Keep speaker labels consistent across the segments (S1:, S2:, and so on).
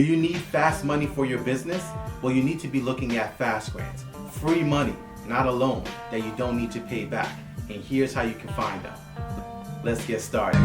S1: Do you need fast money for your business? Well, you need to be looking at fast grants. Free money, not a loan that you don't need to pay back. And here's how you can find them. Let's get started.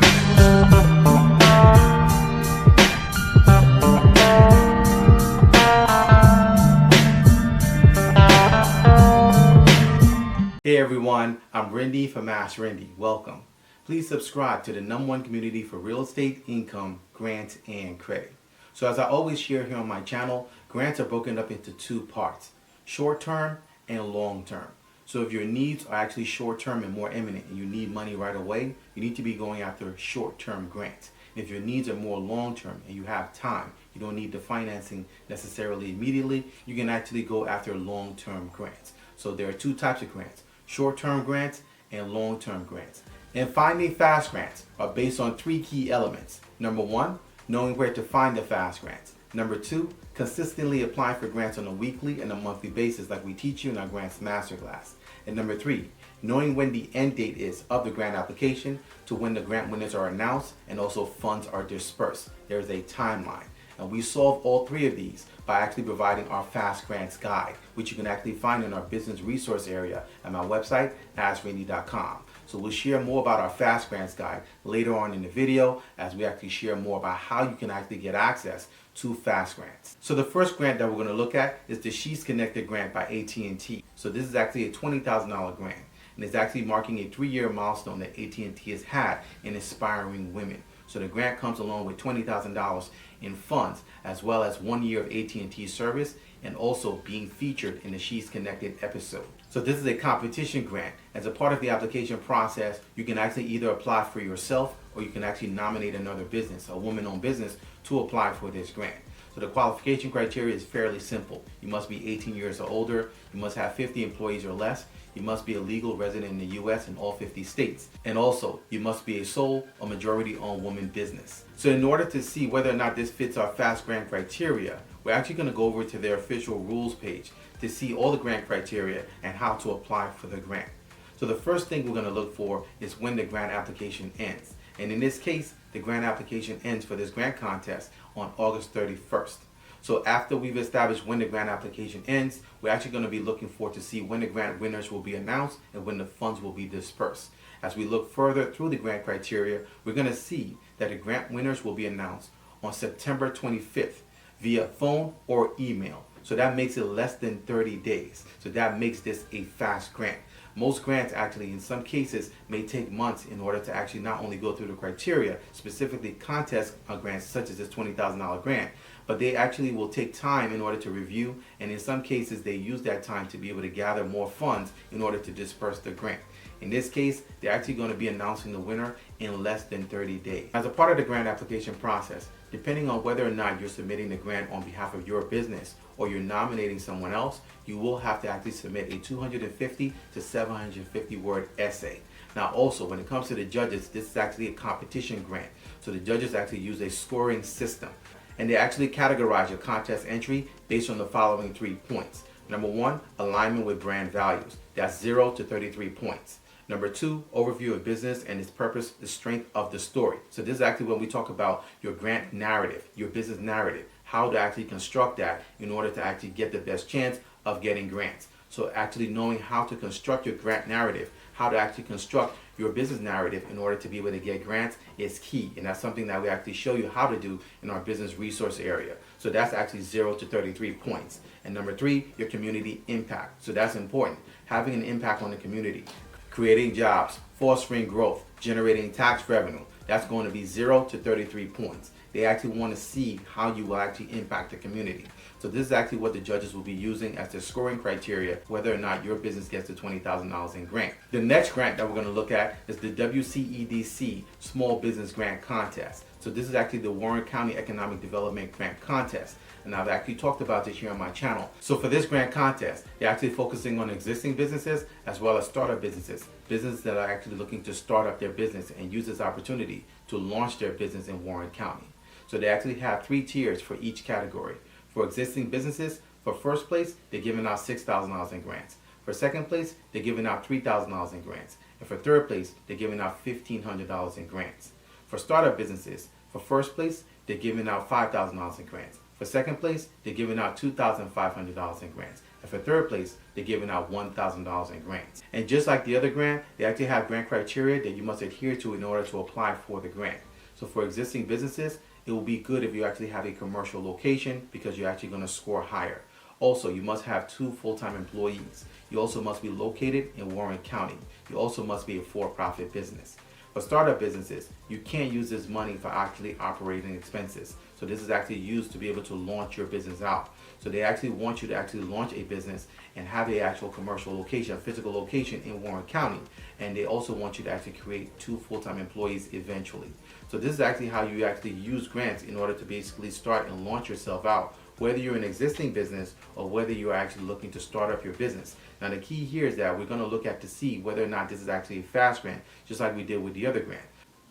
S1: Hey everyone, I'm Rinde from AskRinde. Welcome. Please subscribe to the #1 community for real estate, income, grants, and credit. So as I always share here on my channel, grants are broken up into two parts, short-term and long-term. So if your needs are actually short-term and more imminent and you need money right away, you need to be going after short-term grants. If your needs are more long-term and you have time, you don't need the financing necessarily immediately, you can actually go after long-term grants. So there are two types of grants, short-term grants and long-term grants. And finding fast grants are based on three key elements. Number one, knowing where to find the fast grants. Number two, consistently applying for grants on a weekly and a monthly basis like we teach you in our grants masterclass. And number three, knowing when the end date is of the grant application to when the grant winners are announced and also funds are dispersed. There is a timeline. And we solve all three of these by actually providing our Fast Grants Guide, which you can actually find in our business resource area at my website, AskRinde.com. So we'll share more about our Fast Grants Guide later on in the video as we actually share more about how you can actually get access to fast grants. So the first grant that we're going to look at is the She's Connected grant by AT&T. So this is actually a $20,000 grant, and it's actually marking a 3-year milestone that AT&T has had in inspiring women. So the grant comes along with $20,000 in funds, as well as 1 year of AT&T service, and also being featured in the She's Connected episode. So this is a competition grant. As a part of the application process, you can actually either apply for yourself or you can actually nominate another business, a woman-owned business, to apply for this grant. So the qualification criteria is fairly simple. You must be 18 years or older, you must have 50 employees or less, you must be a legal resident in the US and all 50 states, and also you must be a sole or majority-owned woman business. So in order to see whether or not this fits our fast grant criteria, we're actually going to go over to their official rules page to see all the grant criteria and how to apply for the grant. So the first thing we're going to look for is when the grant application ends. And in this case, the grant application ends for this grant contest on August 31st. So after we've established when the grant application ends, we're actually going to be looking for to see when the grant winners will be announced and when the funds will be dispersed. As we look further through the grant criteria, we're going to see that the grant winners will be announced on September 25th via phone or email. So that makes it less than 30 days. So that makes this a fast grant. Most grants actually, in some cases, may take months in order to actually not only go through the criteria, specifically contest grants such as this $20,000 grant, but they actually will take time in order to review, and in some cases they use that time to be able to gather more funds in order to disperse the grant. In this case, they're actually going to be announcing the winner in less than 30 days. As a part of the grant application process, depending on whether or not you're submitting the grant on behalf of your business or you're nominating someone else, you will have to actually submit a 250 to 750 word essay. Now also, when it comes to the judges, this is actually a competition grant. So the judges actually use a scoring system, and they actually categorize your contest entry based on the following 3 points. Number one, alignment with brand values. That's 0 to 33 points. Number two, overview of business and its purpose, the strength of the story. So this is actually when we talk about your grant narrative, your business narrative, how to actually construct that in order to actually get the best chance of getting grants. So actually knowing how to construct your grant narrative, how to actually construct your business narrative in order to be able to get grants is key. And that's something that we actually show you how to do in our business resource area. So that's actually 0 to 33 points. And number three, your community impact. So that's important. Having an impact on the community, creating jobs, fostering growth, generating tax revenue. That's going to be 0 to 33 points. They actually want to see how you will actually impact the community. So this is actually what the judges will be using as their scoring criteria, whether or not your business gets the $20,000 in grant. The next grant that we're going to look at is the WCEDC Small Business Grant Contest. So this is actually the Warren County Economic Development Grant Contest. And I've actually talked about this here on my channel. So for this grant contest, they're actually focusing on existing businesses as well as startup businesses. Businesses that are actually looking to start up their business and use this opportunity to launch their business in Warren County. So they actually have 3 tiers for each category. For existing businesses, for first place, they're giving out $6,000 in grants. For second place, they're giving out $3,000 in grants. And for third place, they're giving out $1,500 in grants. For startup businesses, for first place, they're giving out $5,000 in grants. For second place, they're giving out $2,500 in grants. And for third place, they're giving out $1,000 in grants. And just like the other grant, they actually have grant criteria that you must adhere to in order to apply for the grant. So for existing businesses, it will be good if you actually have a commercial location because you're actually going to score higher. Also, you must have 2 full-time employees. You also must be located in Warren County. You also must be a for-profit business. For startup businesses, you can't use this money for actually operating expenses. So this is actually used to be able to launch your business out. So they actually want you to actually launch a business and have an actual commercial location, a physical location in Warren County. And they also want you to actually create 2 full-time employees eventually. So this is actually how you actually use grants in order to basically start and launch yourself out, whether you're an existing business or whether you're actually looking to start up your business. Now the key here is that we're going to look at to see whether or not this is actually a fast grant, just like we did with the other grant.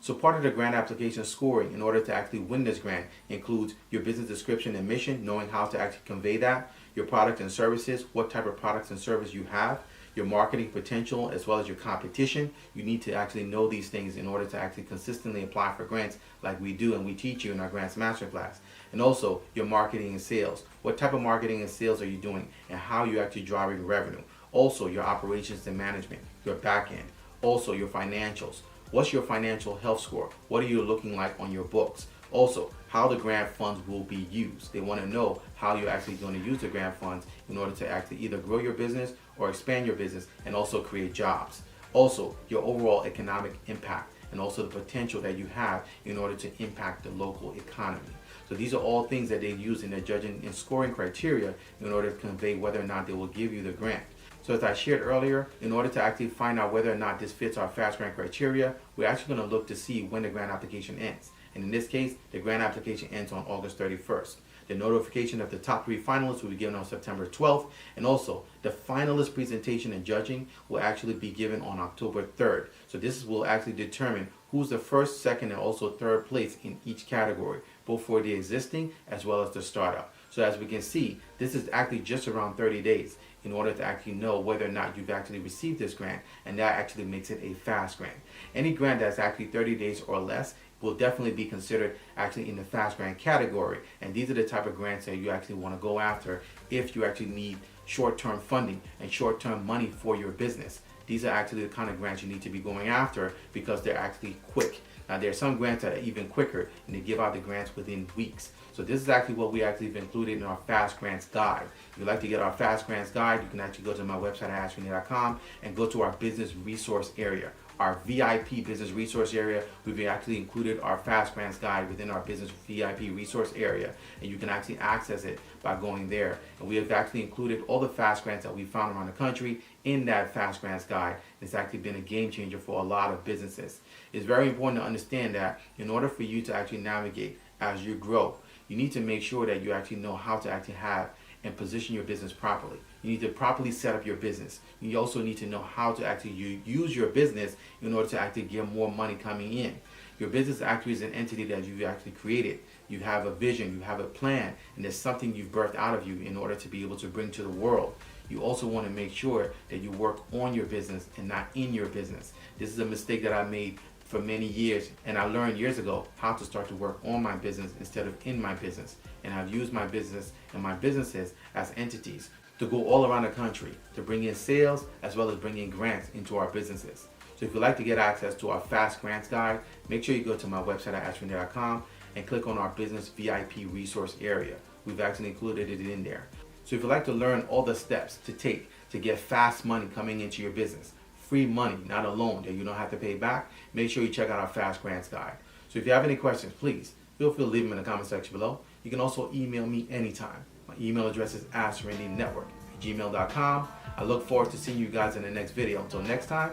S1: So part of the grant application scoring in order to actually win this grant includes your business description and mission, knowing how to actually convey that, your product and services, what type of products and service you have, your marketing potential, as well as your competition. You need to actually know these things in order to actually consistently apply for grants like we do and we teach you in our Grants Masterclass. And also your marketing and sales. What type of marketing and sales are you doing and how you actually driving revenue? Also your operations and management, your back end. Also your financials. What's your financial health score? What are you looking like on your books? Also, how the grant funds will be used. They want to know how you're actually going to use the grant funds in order to actually either grow your business or expand your business and also create jobs. Also, your overall economic impact and also the potential that you have in order to impact the local economy. So these are all things that they use in their judging and scoring criteria in order to convey whether or not they will give you the grant. So as I shared earlier, in order to actually find out whether or not this fits our fast grant criteria, we're actually going to look to see when the grant application ends. And in this case, the grant application ends on August 31st. The notification of the top 3 finalists will be given on September 12th. And also, the finalist presentation and judging will actually be given on October 3rd. So this will actually determine who's the first, second, and also third place in each category, both for the existing as well as the startup. So as we can see, this is actually just around 30 days in order to actually know whether or not you've actually received this grant, and that actually makes it a fast grant. Any grant that's actually 30 days or less will definitely be considered actually in the fast grant category, and these are the type of grants that you actually want to go after if you actually need short-term funding and short-term money for your business. These are actually the kind of grants you need to be going after because they're actually quick. Now there are some grants that are even quicker and they give out the grants within weeks. So this is actually what we actually have included in our Fast Grants Guide. If you'd like to get our Fast Grants Guide, you can actually go to my website at AskRinde.com and go to our business resource area. Our VIP business resource area, we've actually included our Fast Grants Guide within our business VIP resource area, and you can actually access it by going there. And we have actually included all the fast grants that we found around the country in that Fast Grants Guide. It's actually been a game changer for a lot of businesses. It's very important to understand that in order for you to actually navigate as you grow, you need to make sure that you actually know how to actually have and position your business properly. You need to properly set up your business. You also need to know how to actually use your business in order to actually get more money coming in. Your business actually is an entity that you've actually created. You have a vision, you have a plan, and there's something you've birthed out of you in order to be able to bring to the world. You also want to make sure that you work on your business and not in your business. This is a mistake that I made for many years, and I learned years ago how to start to work on my business instead of in my business. And I've used my business and my businesses as entities to go all around the country to bring in sales as well as bring in grants into our businesses. So if you'd like to get access to our Fast Grants Guide, make sure you go to my website at AskRinde.com and click on our business VIP resource area. We've actually included it in there. So if you'd like to learn all the steps to take to get fast money coming into your business, free money, not a loan that you don't have to pay back, make sure you check out our Fast Grants Guide. So if you have any questions, please feel free to leave them in the comment section below. You can also email me anytime. My email address is AskRindeNetwork@gmail.com. I look forward to seeing you guys in the next video. Until next time,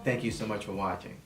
S1: thank you so much for watching.